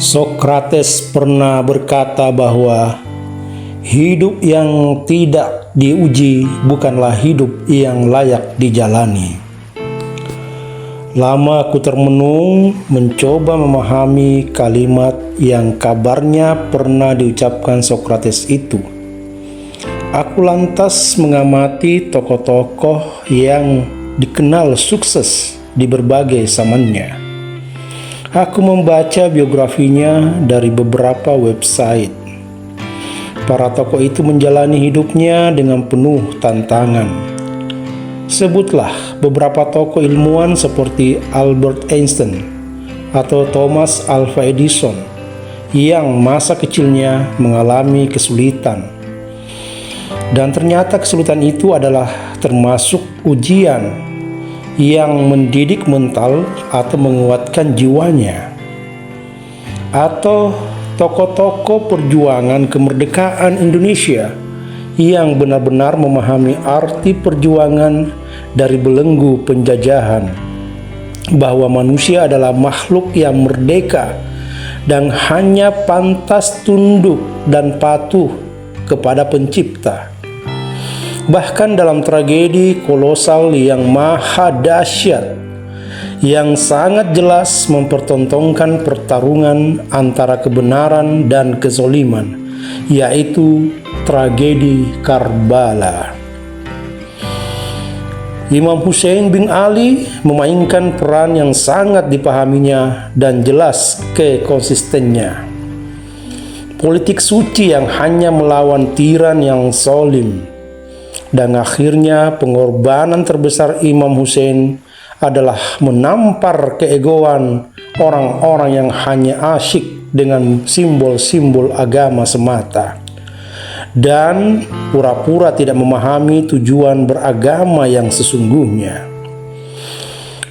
Sokrates pernah berkata bahwa hidup yang tidak diuji bukanlah hidup yang layak dijalani. Lama aku termenung mencoba memahami kalimat yang kabarnya pernah diucapkan Sokrates itu. Aku lantas mengamati tokoh-tokoh yang dikenal sukses di berbagai zamannya. Aku membaca biografinya dari beberapa website. Para tokoh itu menjalani hidupnya dengan penuh tantangan. Sebutlah beberapa tokoh ilmuwan seperti Albert Einstein atau Thomas Alva Edison yang masa kecilnya mengalami kesulitan. Dan ternyata kesulitan itu adalah termasuk ujian yang mendidik mental atau menguatkan jiwanya. Atau tokoh-tokoh perjuangan kemerdekaan Indonesia yang benar-benar memahami arti perjuangan dari belenggu penjajahan, bahwa manusia adalah makhluk yang merdeka dan hanya pantas tunduk dan patuh kepada pencipta. Bahkan dalam tragedi kolosal yang maha dahsyat, yang sangat jelas mempertontonkan pertarungan antara kebenaran dan kezaliman, yaitu tragedi Karbala. Imam Hussein bin Ali memainkan peran yang sangat dipahaminya dan jelas kekonsistennya. Politik suci yang hanya melawan tiran yang zalim. Dan akhirnya pengorbanan terbesar Imam Hussein adalah menampar keegoan orang-orang yang hanya asyik dengan simbol-simbol agama semata dan pura-pura tidak memahami tujuan beragama yang sesungguhnya.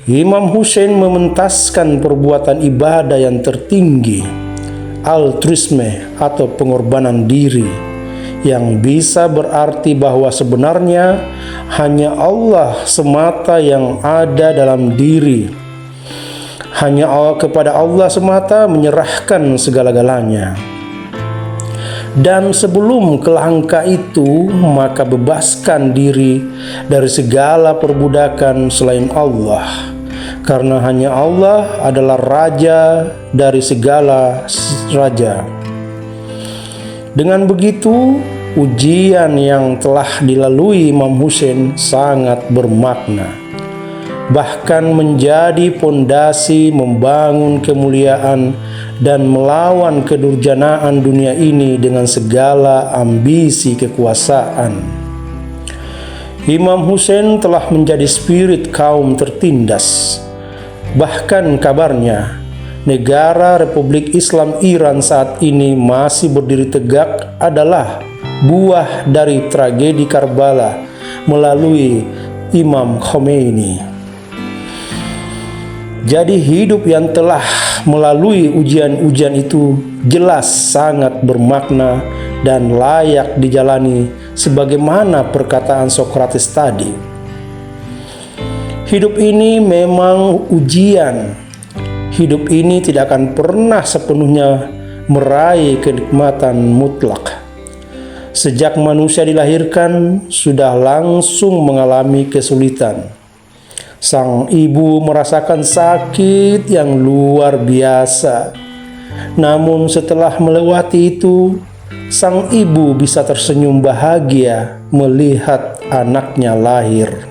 Imam Hussein mementaskan perbuatan ibadah yang tertinggi, altruisme atau pengorbanan diri, yang bisa berarti bahwa sebenarnya hanya Allah semata yang ada dalam diri. Hanya kepada Allah semata menyerahkan segala-galanya. Dan sebelum kelangka itu, maka bebaskan diri dari segala perbudakan selain Allah. Karena hanya Allah adalah Raja dari segala raja. Dengan begitu, ujian yang telah dilalui Imam Hussein sangat bermakna, bahkan menjadi pondasi membangun kemuliaan dan melawan kedurjanaan dunia ini dengan segala ambisi kekuasaan. Imam Hussein telah menjadi spirit kaum tertindas. Bahkan kabarnya, negara Republik Islam Iran saat ini masih berdiri tegak adalah buah dari tragedi Karbala melalui Imam Khomeini. Jadi hidup yang telah melalui ujian-ujian itu jelas sangat bermakna dan layak dijalani sebagaimana perkataan Sokrates tadi. Hidup ini memang ujian. Hidup ini tidak akan pernah sepenuhnya meraih kenikmatan mutlak. Sejak manusia dilahirkan, sudah langsung mengalami kesulitan. Sang ibu merasakan sakit yang luar biasa. Namun setelah melewati itu, sang ibu bisa tersenyum bahagia melihat anaknya lahir.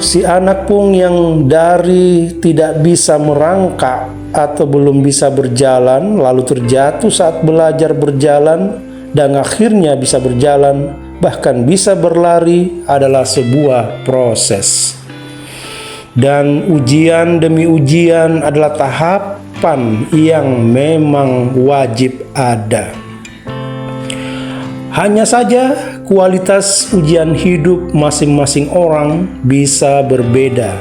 Si anak pun yang dari tidak bisa merangkak atau belum bisa berjalan, lalu terjatuh saat belajar berjalan dan akhirnya bisa berjalan, bahkan bisa berlari, adalah sebuah proses. Dan ujian demi ujian adalah tahapan yang memang wajib ada. Hanya saja kualitas ujian hidup masing-masing orang bisa berbeda.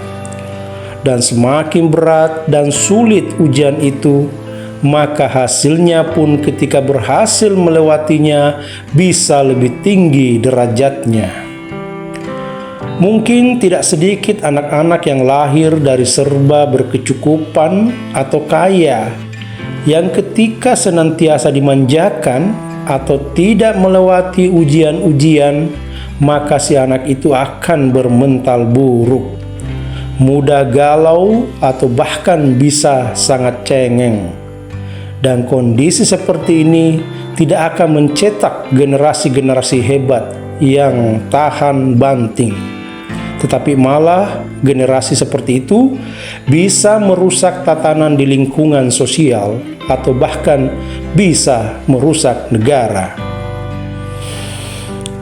Dan semakin berat dan sulit ujian itu, maka hasilnya pun ketika berhasil melewatinya bisa lebih tinggi derajatnya. Mungkin tidak sedikit anak-anak yang lahir dari serba berkecukupan atau kaya yang ketika senantiasa dimanjakan atau tidak melewati ujian-ujian, maka si anak itu akan bermental buruk, mudah galau, atau bahkan bisa sangat cengeng. Dan kondisi seperti ini tidak akan mencetak generasi-generasi hebat yang tahan banting, tetapi malah generasi seperti itu bisa merusak tatanan di lingkungan sosial atau bahkan bisa merusak negara.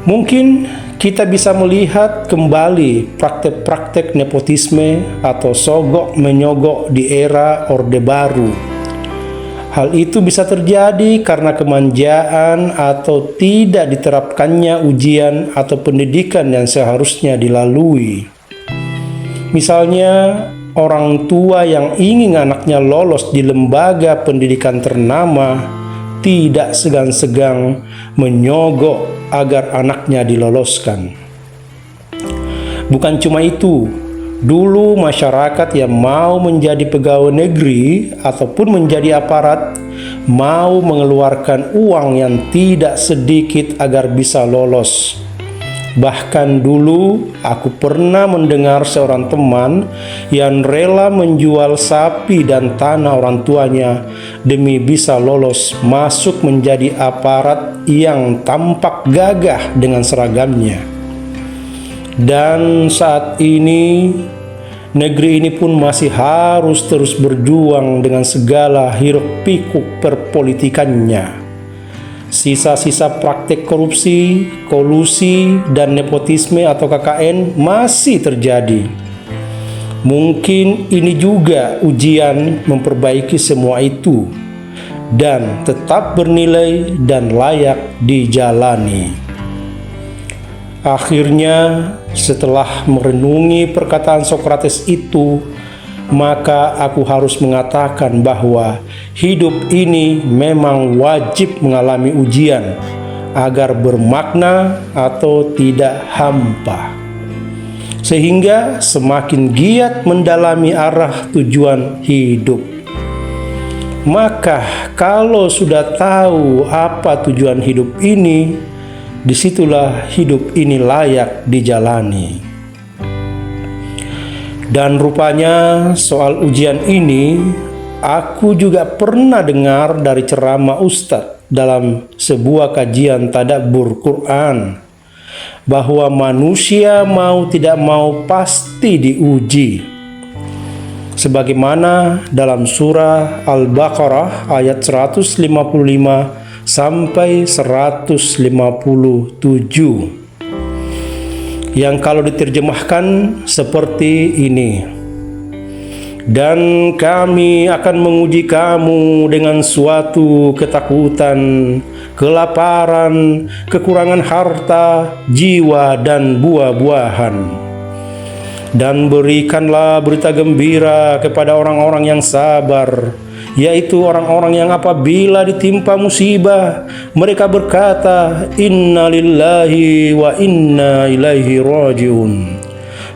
Mungkin kita bisa melihat kembali praktek-praktek nepotisme atau sogok menyogok di era Orde Baru. Hal itu bisa terjadi karena kemanjaan atau tidak diterapkannya ujian atau pendidikan yang seharusnya dilalui. Misalnya, orang tua yang ingin anaknya lolos di lembaga pendidikan ternama tidak segan-segan menyogok agar anaknya diloloskan. Bukan cuma itu, dulu masyarakat yang mau menjadi pegawai negeri ataupun menjadi aparat mau mengeluarkan uang yang tidak sedikit agar bisa lolos. Bahkan dulu aku pernah mendengar seorang teman yang rela menjual sapi dan tanah orang tuanya demi bisa lolos masuk menjadi aparat yang tampak gagah dengan seragamnya. Dan saat ini negeri ini pun masih harus terus berjuang dengan segala hiruk-pikuk perpolitikannya. Sisa-sisa praktek korupsi, kolusi, dan nepotisme atau KKN masih terjadi. Mungkin ini juga ujian memperbaiki semua itu dan tetap bernilai dan layak dijalani. Akhirnya, setelah merenungi perkataan Sokrates itu, maka aku harus mengatakan bahwa hidup ini memang wajib mengalami ujian agar bermakna atau tidak hampa, sehingga semakin giat mendalami arah tujuan hidup. Maka kalau sudah tahu apa tujuan hidup ini, disitulah hidup ini layak dijalani. Dan rupanya soal ujian ini aku juga pernah dengar dari ceramah Ustadz dalam sebuah kajian tadabbur Quran, bahwa manusia mau tidak mau pasti diuji. Sebagaimana dalam surah Al-Baqarah ayat 155 sampai 157. Yang kalau diterjemahkan seperti ini: dan kami akan menguji kamu dengan suatu ketakutan, kelaparan, kekurangan harta, jiwa, dan buah-buahan. Dan berikanlah berita gembira kepada orang-orang yang sabar, yaitu orang-orang yang apabila ditimpa musibah, mereka berkata, Inna lillahi wa inna ilaihi rajiun.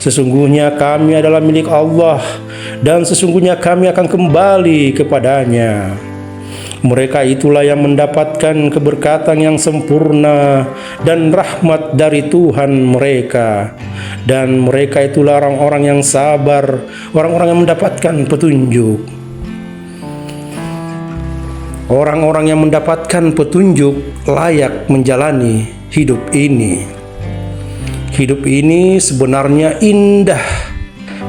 Sesungguhnya kami adalah milik Allah, dan sesungguhnya kami akan kembali kepadanya. Mereka itulah yang mendapatkan keberkatan yang sempurna dan rahmat dari Tuhan mereka. Dan mereka itulah orang-orang yang sabar, orang-orang yang mendapatkan petunjuk. Orang-orang yang mendapatkan petunjuk layak menjalani hidup ini. Hidup ini sebenarnya indah,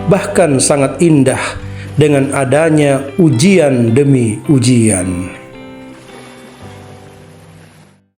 bahkan sangat indah dengan adanya ujian demi ujian.